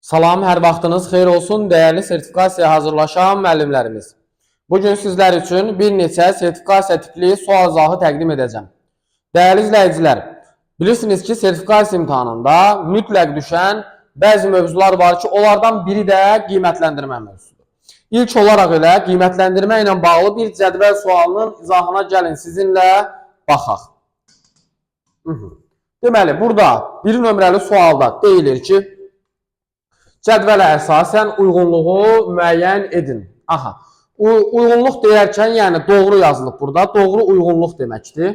Salam, hər vaxtınız xeyir olsun, dəyərli sertifikasiyaya hazırlaşan müəllimlərimiz. Bugün sizlər üçün bir neçə sertifikasiya tipli sual izahı təqdim edəcəm. Dəyərli izləyicilər, bilirsiniz ki, sertifikasiya imtahanında mütləq düşən bəzi mövzular var ki, onlardan biri də qiymətləndirmə mövzusudur. İlk olaraq elə qiymətləndirmə ilə bağlı bir cədvəl sualının izahına gəlin sizinlə baxaq. Deməli, burada bir nömrəli sualda deyilir ki, cədvələ əsasən uyğunluğu müəyyən edin. Aha, uyğunluq deyərkən, yəni doğru yazılıb burada. Doğru uyğunluq deməkdir.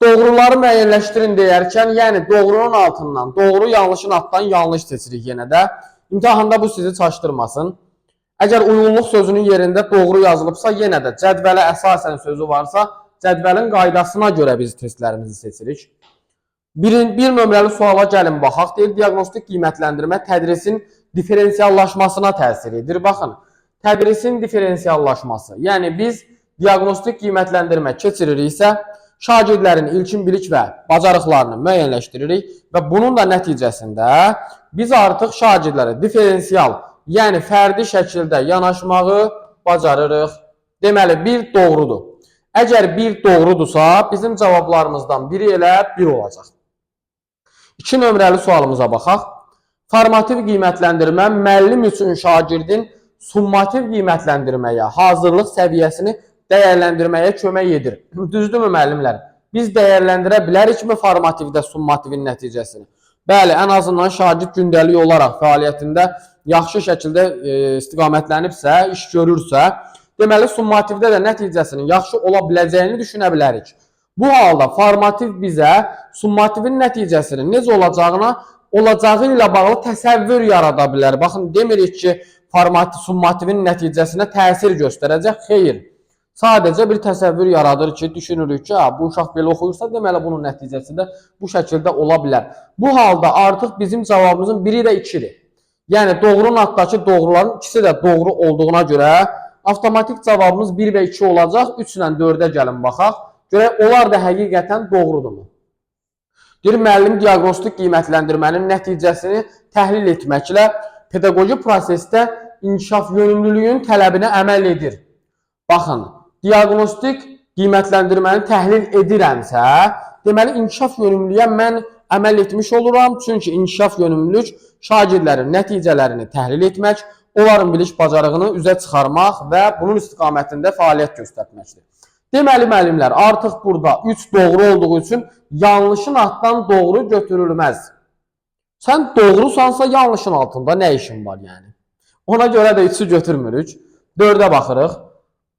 Doğruları müəyyənləşdirin deyərkən, yəni doğrunun altından, doğru yanlışın altından yanlış seçirik yenə də. İmtahanda bu sizi çaşdırmasın. Əgər uyğunluq sözünün yerində doğru yazılıbsa, yenə də cədvələ əsasən sözü varsa, cədvəlin qaydasına görə biz testlərimizi seçirik. Bir nömrəli suala gəlin baxaq. Deyir, diaqnostik qiymətləndirmə tədrisin diferensiallaşmasına təsir edir. Baxın, tədrisin diferensiallaşması. Yəni biz diaqnostik qiymətləndirmə keçiririksə, şagirdlərin ilkin bilik və bacarıqlarını müəyyənləşdiririk və bunun da nəticəsində biz artıq şagirdlərə diferensial, yəni fərdi şəkildə yanaşmağı bacarırıq. Deməli, bir doğrudur. Əgər bir doğrudursa, bizim cavablarımızdan biri elə bir olacaq. 2 nömrəli sualımıza baxaq. Formativ qiymətləndirmə müəllim üçün şagirdin summativ qiymətləndirməyə, hazırlıq səviyyəsini dəyərləndirməyə kömək edir. Düzdürmü müəllimlər? Biz dəyərləndirə bilərikmi formativdə summativin nəticəsini? Bəli, ən azından şagird gündəlik olaraq fəaliyyətində yaxşı şəkildə istiqamətlənibsə, iş görürsə, deməli summativdə də nəticəsinin yaxşı ola biləcəyini düşünə bilərik. Bu halda formativ bizə summativin nəticəsinin necə olacağı ilə bağlı təsəvvür yarada bilər. Baxın, demirik ki, summativin nəticəsinə təsir göstərəcək. Xeyr, sadəcə bir təsəvvür yaradır ki, düşünürük ki, bu uşaq belə oxuyursa, deməli bunun nəticəsi də bu şəkildə ola bilər. Bu halda artıq bizim cavabımızın biri də 2-dir. Yəni, doğrunun altdakı doğruların ikisi də doğru olduğuna görə avtomatik cavabımız 1 və 2 olacaq. 3 ilə 4-ə gəlin baxaq. Görək, onlar da həqiqətən doğrudurmu? Deyir, müəllim diaqnostik qiymətləndirmənin nəticəsini təhlil etməklə pedaqoji prosesdə inkişaf yönümlülüyün tələbinə əməl edir. Baxın, diaqnostik qiymətləndirməni təhlil edirəmsə, deməli, inkişaf yönümlülüyə mən əməl etmiş oluram. Çünki inkişaf yönümlülük şagirdlərin nəticələrini təhlil etmək, onların bilik bacarığını üzə çıxarmaq və bunun istiqamətində fəaliyyət göstərməkdir. Deməli, müəllimlər, artıq burada 3 doğru olduğu üçün yanlışın altından doğru götürülməz. Sən doğrusansa yanlışın altında nə işin var yəni? Ona görə də 3'ü götürmürük. 4'ə baxırıq.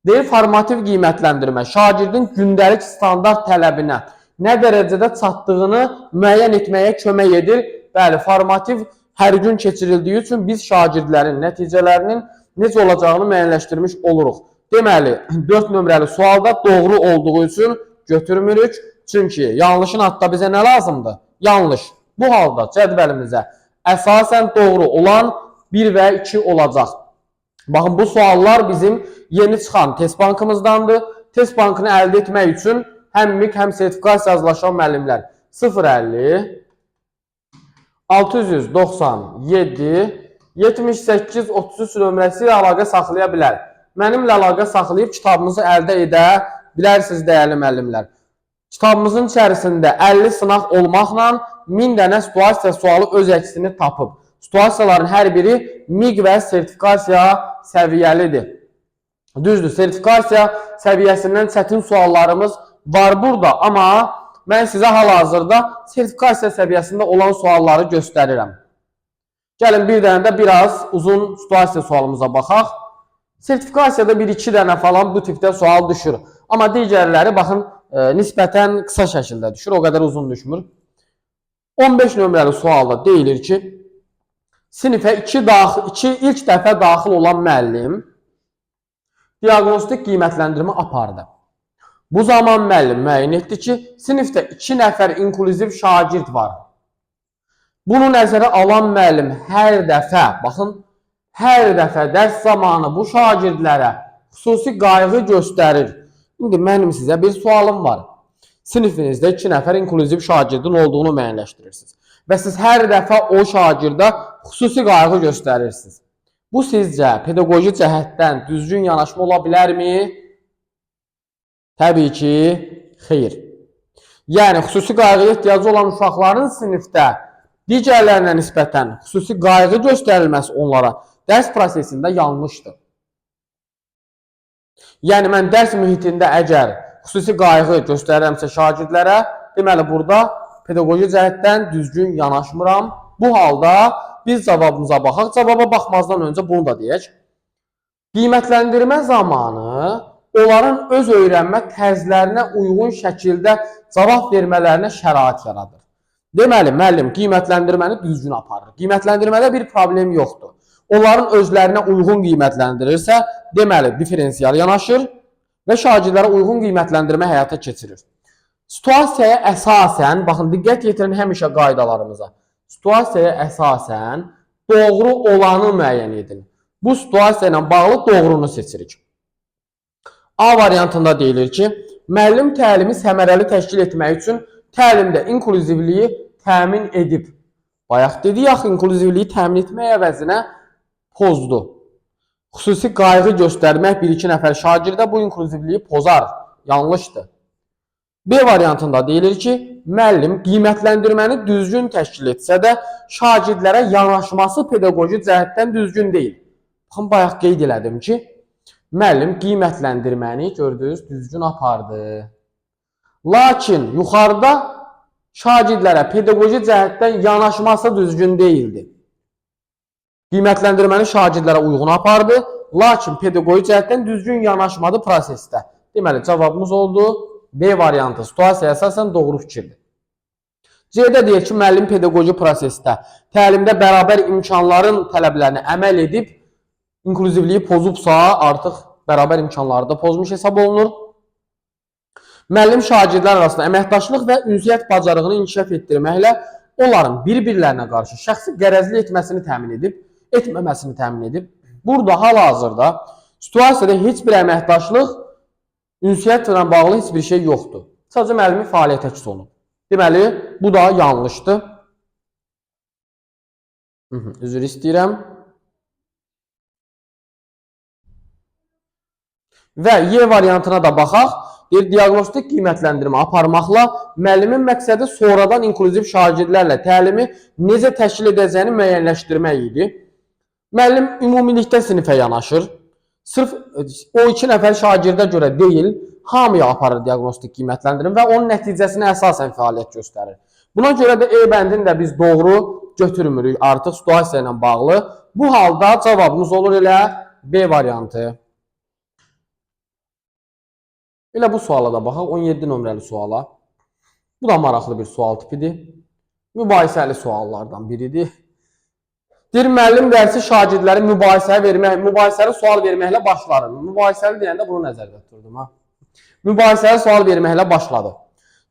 Deyir, formativ qiymətləndirmə şagirdin gündəlik standart tələbinə nə dərəcədə çatdığını müəyyən etməyə kömək edir. Bəli, formativ hər gün keçirildiyi üçün biz şagirdlərin nəticələrinin necə olacağını müəyyənləşdirmiş oluruq. Deməli, 4 nömrəli sualda doğru olduğu üçün götürmürük. Çünki yanlışın altında bizə nə lazımdır? Yanlış. Bu halda cədvəlimizə əsasən doğru olan 1 və 2 olacaq. Baxın, bu suallar bizim yeni çıxan test bankımızdandır. Test bankını əldə etmək üçün həm MİQ, həm sertifikasiya hazırlaşan müəllimlər 050 697 78 33 nömrəsi ilə əlaqə saxlaya bilər. Mənimlə əlaqə saxlayıb kitabımızı əldə edə bilərsiniz, dəyərli müəllimlər. Kitabımızın içərisində 50 sınaq olmaqla 1000 dənə situasiya sualı öz əksini tapıb. Situasiyaların hər biri MİQ və sertifikasiya səviyyəlidir. Düzdür, sertifikasiya səviyyəsindən çətin suallarımız var burada, amma mən sizə hal-hazırda sertifikasiya səviyyəsində olan sualları göstərirəm. Gəlin bir dənə də biraz uzun situasiya sualımıza baxaq. Sertifikasiyada 1-2 dənə falan bu tipdə sual düşür. Amma digərləri, baxın, nisbətən qısa şəkildə düşür, o qədər uzun düşmür. 15 nömrəli sualda deyilir ki, sinifə ilk dəfə daxil olan müəllim diaqnostik qiymətləndirmə apardı. Bu zaman müəllim müəyyən etdi ki, sinifdə 2 nəfər inklüziv şagird var. Bunu nəzərə alan müəllim hər dəfə, baxın, hər dəfə dərs zamanı bu şagirdlərə xüsusi qayğı göstərir. İndi mənim sizə bir sualım var. Sinifinizdə 2 nəfər inklüziv şagirdin olduğunu müəyyənləşdirirsiniz. və siz hər dəfə o şagirdə xüsusi qayğı göstərirsiniz. Bu sizcə pedaqoji cəhətdən düzgün yanaşma ola bilərmi? Təbii ki, xeyr. Yəni, xüsusi qayğıya ehtiyacı olan uşaqların sinifdə digərlərinə nisbətən xüsusi qayğı göstərilməsi onlara dərs prosesində yanlışdır. Yəni, mən dərs mühitində əgər xüsusi qayğı göstərirəmsə şagirdlərə, deməli, burada pedaqoji cəhətdən düzgün yanaşmıram. Bu halda biz cavabımıza baxaq. Cavaba baxmazdan öncə bunu da deyək. Qiymətləndirmə zamanı onların öz öyrənmə tərzlərinə uyğun şəkildə cavab vermələrinə şərait yaradır. Deməli, müəllim qiymətləndirməni düzgün aparır. Qiymətləndirmədə bir problem yoxdur. Onların özlərinə uyğun qiymətləndirirsə, deməli, diferensial yanaşır və şagirdlərə uyğun qiymətləndirmə həyata keçirir. Situasiyaya əsasən, baxın, diqqət yetirin həmişə qaydalarımıza. Situasiyaya əsasən doğru olanı müəyyən edin. Bu situasiya ilə bağlı doğrunu seçirik. A variantında deyilir ki, müəllim təlimi səmərəli təşkil etmək üçün təlimdə inklüzivliyi təmin edib. Bayaq dedik axı, inklüzivliyi təmin etmək əvəzinə pozdu. Xüsusi qayğı göstərmək bir-iki nəfər şagirdə bu inklüzivliyi pozar. Yanlışdır. B variantında deyilir ki, müəllim qiymətləndirməni düzgün təşkil etsə də şagirdlərə yanaşması pedaqoji cəhətdən düzgün deyil. Baxın, bayaq qeyd elədim ki, müəllim qiymətləndirməni gördünüz, düzgün apardı. Lakin yuxarıda şagirdlərə pedaqoji cəhətdən yanaşması düzgün deyildi. Qiymətləndirməni şagirdlərə uyğun apardı, lakin pedaqoji cəhətdən düzgün yanaşmadı prosesdə. Deməli, cavabımız oldu B variantı. Situasiyaya əsasən doğru fikirdir. C-də deyək ki, müəllim pedaqoji prosesdə təlimdə bərabər imkanların tələblərini əməl edib, inklüzivliyi pozubsa, artıq bərabər imkanları da pozmuş hesab olunur. Müəllim şagirdlər arasında əməkdaşlıq və ünsiyyət bacarığını inkişaf etdirməklə onların bir-birlərinə qarşı şəxsi qərəzli etməsini təmin edib, etməməsini təmin edib. Burada hal-hazırda situasiyada heç bir əməkdaşlıq, ünsiyyətlə bağlı heç bir şey yoxdur. Sadəcə müəllimin fəaliyyət əks olunub. Deməli, bu da yanlışdır. Üzr istəyirəm. Və Y variantına da baxaq. Diaqnostik qiymətləndirmə aparmaqla müəllimin məqsədi sonradan inklüziv şagirdlərlə təlimi necə təşkil edəcəyini müəyyənləşdirmək idi. Müəllim ümumilikdə sinifə yanaşır. Sırf o 2 nəfər şagirdə görə deyil, hamıya aparır diaqnostik qiymətləndirmə və onun nəticəsinə əsasən fəaliyyət göstərir. Buna görə də E bəndini də biz doğru götürmürük artıq situasiya ilə bağlı. Bu halda cavabımız olur elə B variantı. Elə bu suala da baxaq, 17 nömrəli suala. Bu da maraqlı bir sual tipidir. Mübahisəli suallardan biridir. Deyir, müəllim dərsi şagirdləri mübahisəli sual verməklə başladı. Mübahisəli deyəndə bunu nəzərdə tuturdum. Mübahisəli sual verməklə başladı.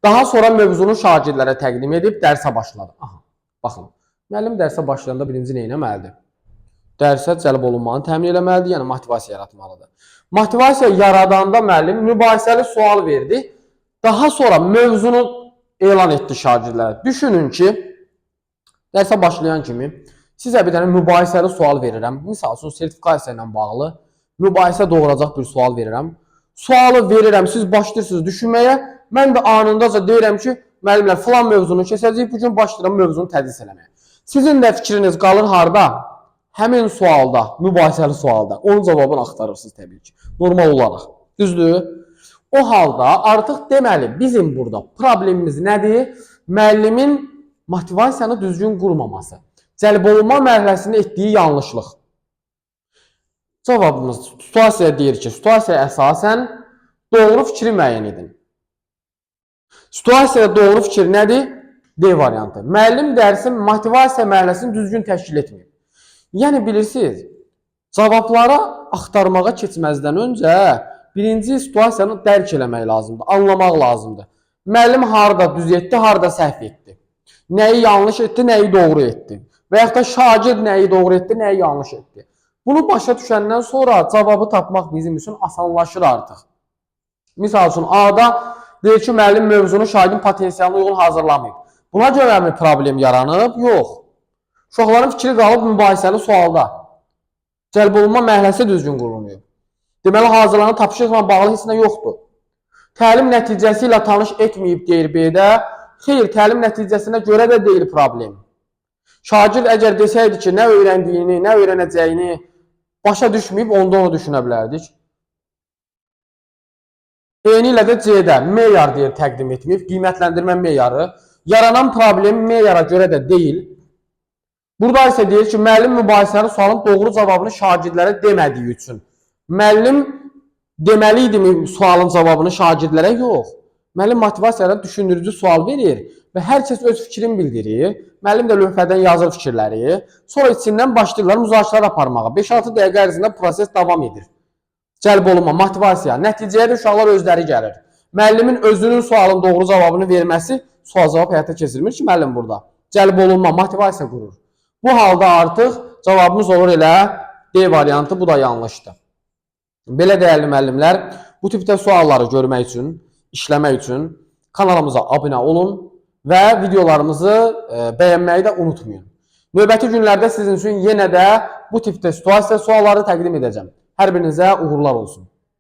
Daha sonra mövzunu şagirdlərə təqdim edib dərsə başladı. Aha, baxın, müəllim dərsə başlayanda birinci nə etməlidir? Dərsə cəlb olunmanı təmin etməlidir, yəni motivasiya yaratmalıdır. Motivasiya yaradanda müəllim mübahisəli sual verdi. Daha sonra mövzunu elan etdi şagirdlərə. Düşünün ki, dərsə başlayan kimi sizə bir dənə mübahisəli sual verirəm. Misal üçün, sertifikasiya ilə bağlı mübahisə doğuracaq bir sual verirəm. Sualı verirəm, siz başlayırsınız düşünməyə. Mən də anındaca deyirəm ki, müəllimlər filan mövzunu keçəcəyik, bugün başlayıram mövzunu tədris eləməyə. Sizin də fikriniz qalır harda? Həmin sualda, mübahisəli sualda. Onun cavabını axtarırsınız təbii ki. Normal olaraq. Düzdür? O halda artıq deməli, bizim burada problemimiz nədir? Müəllimin motivasiyanı düzgün qurmaması. Cəlb olunma mərhələsində etdiyi yanlışlıq. Cavabımız situasiya deyir ki, situasiyaya əsasən doğru fikri müəyyən edin. Situasiyada doğru fikir nədir? D variantı. Müəllim dərsin motivasiya mərhələsini düzgün təşkil etməyib. Yəni bilirsiniz, cavablara axtarmağa keçməzdən öncə birinci situasiyanı dərk eləmək lazımdır, anlamaq lazımdır. Müəllim harada düz etdi, harada səhv etdi. Nəyi yanlış etdi, nəyi doğru etdi. Və yaxud da şagird nəyi doğru etdi, nəyi yanlış etdi. Bunu başa düşəndən sonra cavabı tapmaq bizim üçün asanlaşır artıq. Misal üçün, A-da deyir ki, müəllim mövzunu şagirdin potensialına uyğun hazırlamayıb. Buna görəmi problem yaranıb? Yox. Uşaqların fikri qalıb mübahisəli sualda. Cəlb olunma mərhələsi düzgün qurulmuyor. Deməli, hazırlanan tapşırıqla bağlı heç nə yoxdur. Təlim nəticəsi ilə tanış etməyib deyir B-də. Xeyr, təlim nəticəsinə görə də deyil problem. Şagird əgər desəydi ki, nə öyrəndiyini, nə öyrənəcəyini başa düşməyib, onda onu düşünə bilərdik. Eyni ilə də C-də meyar deyir təqdim etməyib, qiymətləndirmə meyarı. Yaranan problem meyara görə də deyil. Burada isə deyir ki, müəllim mübahisəli sualın doğru cavabını şagirdlərə demədiyi üçün. Müəllim deməli idimi sualın cavabını şagirdlərə? Yox. Müəllim motivasiyada düşündürücü sual verir və hər kəs öz fikrini bildirir. Müəllim də lövhədən yazır fikirləri. Sonra içindən başlayırlar müzakirələr aparmağa. 5-6 dəqiqə ərzində proses davam edir. Cəlb olunma, motivasiya. Nəticəyə də uşaqlar özləri gəlir. Müəllimin özünün sualın doğru cavabını verməsi sual-cavab həyata keçirmir ki, müəllim burada. Cəlb olunma, motivasiya qurur. Bu halda artıq cavabımız olur elə D variantı, bu da yanlışdır. Belə dəyərli müəllimlər, bu tipdə sualları görmək üçün, işləmək üçün kanalımıza abunə olun və videolarımızı bəyənməyi də unutmayın. Növbəti günlərdə sizin üçün yenə də bu tipdə situasiya sualları təqdim edəcəm. Hər birinizə uğurlar olsun.